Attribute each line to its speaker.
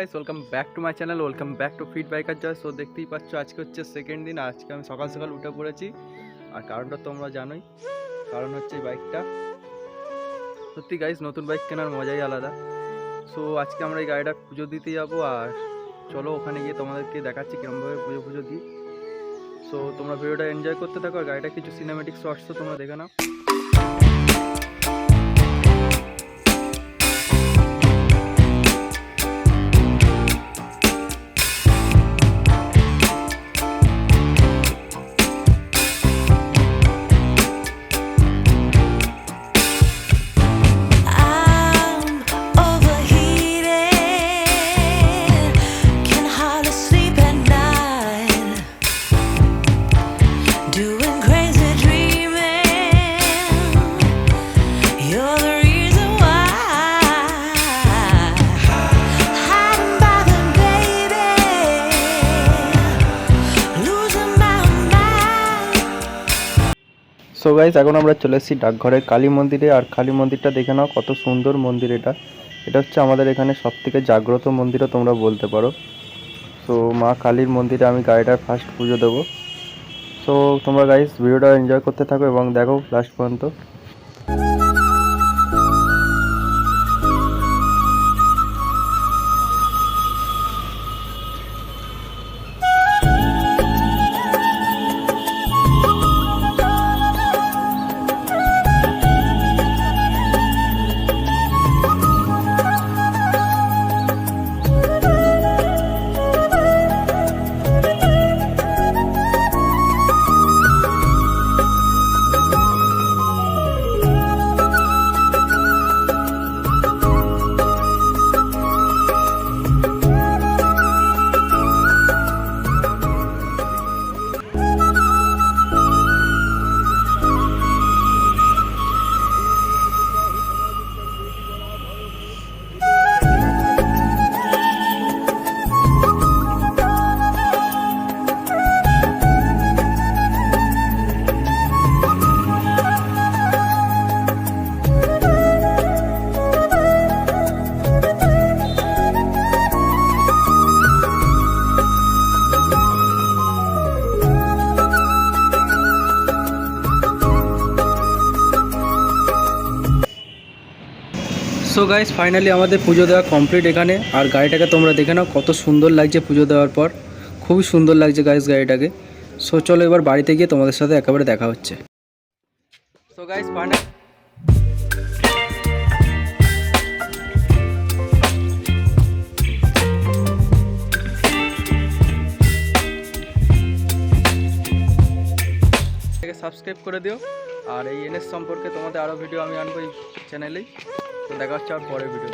Speaker 1: Guys, welcome back to my channel, welcome back to fit biker Joy. সো দেখতেই পাচ্ছ আজকে হচ্ছে সেকেন্ড দিন। আজকে আমি সকাল সকাল উঠে পড়েছি, আর কারণটা তোমরা জানোই। কারণ হচ্ছে এই বাইকটা সত্যি গাইস, নতুন বাইক কেনার মজাই আলাদা। সো আজকে আমরা এই গাড়িটা পুজো দিতে যাবো, আর চলো ওখানে গিয়ে তোমাদেরকে দেখাচ্ছি কীরকমভাবে পুজো দিই। সো তোমরা ভিডিওটা এনজয় করতে থাকো, আর গাড়িটা কিছু সিনেমেটিক শর্টসও তোমরা দেখে নাও। সো গাইস, এখন আমরা চলে এসেছি ডাকঘরের কালী মন্দিরে, আর কালী মন্দিরটা দেখে নাও কত সুন্দর মন্দির। এটা হচ্ছে আমাদের এখানে সবথেকে জাগ্রত মন্দিরও তোমরা বলতে পারো। সো মা কালীর মন্দিরে আমি গাড়িটার ফার্স্ট পুজো দেবো। সো তোমরা গাইস ভিডিওটা এনজয় করতে থাকো এবং দেখো লাস্ট পর্যন্ত। সো গাইস, ফাইনালি আমাদের পুজো দেওয়া কমপ্লিট এখানে। আর গাড়িটাকে তোমরা দেখে নাও কত সুন্দর লাগছে পুজো দেওয়ার পর। খুবই সুন্দর লাগছে গাইস গাড়িটাকে। সো চলো এবার বাড়িতে গিয়ে তোমাদের সাথে একেবারে দেখা হচ্ছে। সো গাইস ফাইনাল সাবস্ক্রাইব করে দিও, আর এই এনএস সম্পর্কে তোমাদের আরও ভিডিও আমি আনবো এই চ্যানেলেই। তো দেখা হচ্ছে আর পরের ভিডিও।